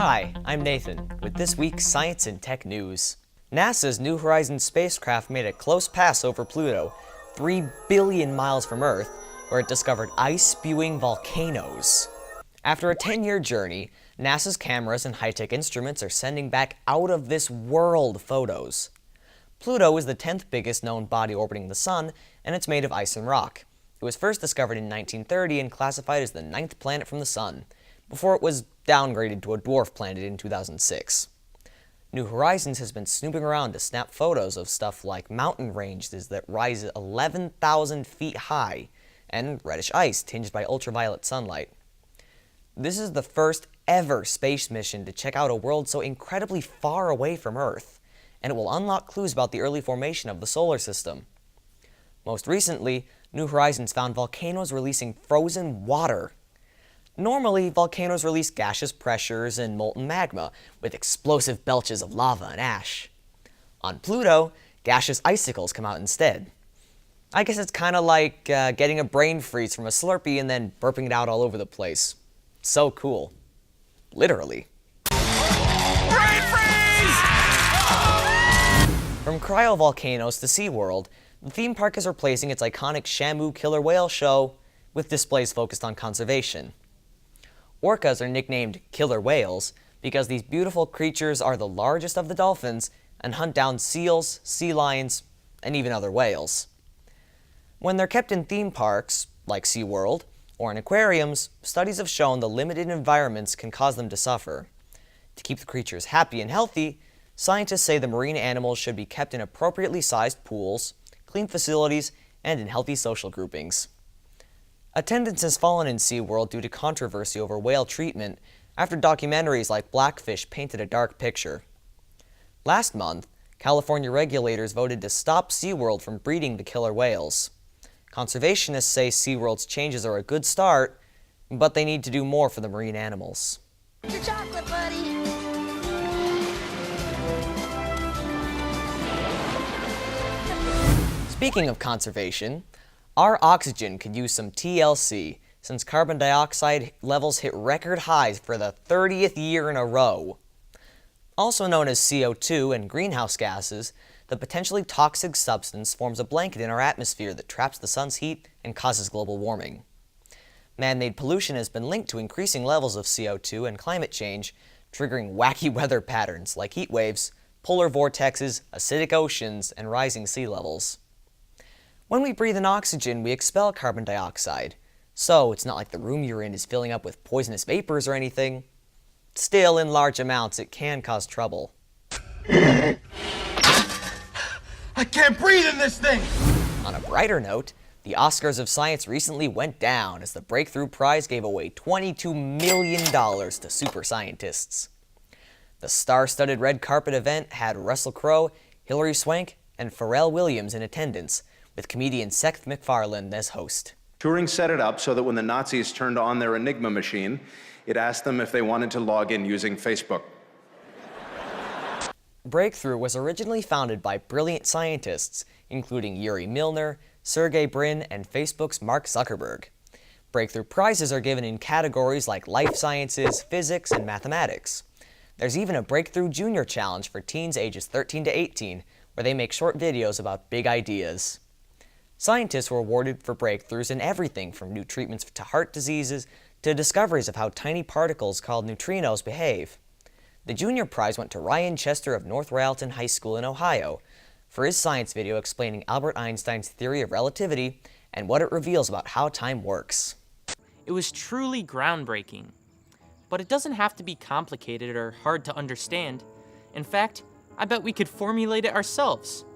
Hi, I'm Nathan, with this week's Science and Tech News. NASA's New Horizons spacecraft made a close pass over Pluto, 3 billion miles from Earth, where it discovered ice-spewing volcanoes. After a 10-year journey, NASA's cameras and high-tech instruments are sending back out-of-this-world photos. Pluto is the 10th biggest known body orbiting the Sun, and it's made of ice and rock. It was first discovered in 1930 and classified as the 9th planet from the Sun, before it was downgraded to a dwarf planet in 2006. New Horizons has been snooping around to snap photos of stuff like mountain ranges that rise 11,000 feet high, and reddish ice tinged by ultraviolet sunlight. This is the first ever space mission to check out a world so incredibly far away from Earth, and it will unlock clues about the early formation of the solar system. Most recently, New Horizons found volcanoes releasing frozen water. Normally, volcanoes release gaseous pressures and molten magma, with explosive belches of lava and ash. On Pluto, gaseous icicles come out instead. I guess it's kind of like getting a brain freeze from a Slurpee and then burping it out all over the place. So cool. Literally. Brain freeze! From cryovolcanoes to SeaWorld, the theme park is replacing its iconic Shamu killer whale show with displays focused on conservation. Orcas are nicknamed killer whales because these beautiful creatures are the largest of the dolphins and hunt down seals, sea lions, and even other whales. When they're kept in theme parks, like SeaWorld, or in aquariums, studies have shown the limited environments can cause them to suffer. To keep the creatures happy and healthy, scientists say the marine animals should be kept in appropriately sized pools, clean facilities, and in healthy social groupings. Attendance has fallen in SeaWorld due to controversy over whale treatment after documentaries like Blackfish painted a dark picture. Last month, California regulators voted to stop SeaWorld from breeding the killer whales. Conservationists say SeaWorld's changes are a good start, but they need to do more for the marine animals. Your chocolate, buddy. Speaking of conservation, our oxygen could use some TLC since carbon dioxide levels hit record highs for the 30th year in a row. Also known as CO2 and greenhouse gases, the potentially toxic substance forms a blanket in our atmosphere that traps the sun's heat and causes global warming. Man-made pollution has been linked to increasing levels of CO2 and climate change, triggering wacky weather patterns like heat waves, polar vortexes, acidic oceans, and rising sea levels. When we breathe in oxygen, we expel carbon dioxide, so it's not like the room you're in is filling up with poisonous vapors or anything. Still, in large amounts, it can cause trouble. I can't breathe in this thing! On a brighter note, the Oscars of Science recently went down as the Breakthrough Prize gave away $22 million to super scientists. The star-studded red carpet event had Russell Crowe, Hilary Swank, and Pharrell Williams in attendance, with comedian Seth MacFarlane as host. Turing set it up so that when the Nazis turned on their Enigma machine, it asked them if they wanted to log in using Facebook. Breakthrough was originally founded by brilliant scientists, including Yuri Milner, Sergey Brin, and Facebook's Mark Zuckerberg. Breakthrough prizes are given in categories like life sciences, physics, and mathematics. There's even a Breakthrough Junior Challenge for teens ages 13 to 18, where they make short videos about big ideas. Scientists were awarded for breakthroughs in everything from new treatments to heart diseases to discoveries of how tiny particles called neutrinos behave. The Junior Prize went to Ryan Chester of North Railton High School in Ohio for his science video explaining Albert Einstein's theory of relativity and what it reveals about how time works. It was truly groundbreaking. But it doesn't have to be complicated or hard to understand. In fact, I bet we could formulate it ourselves.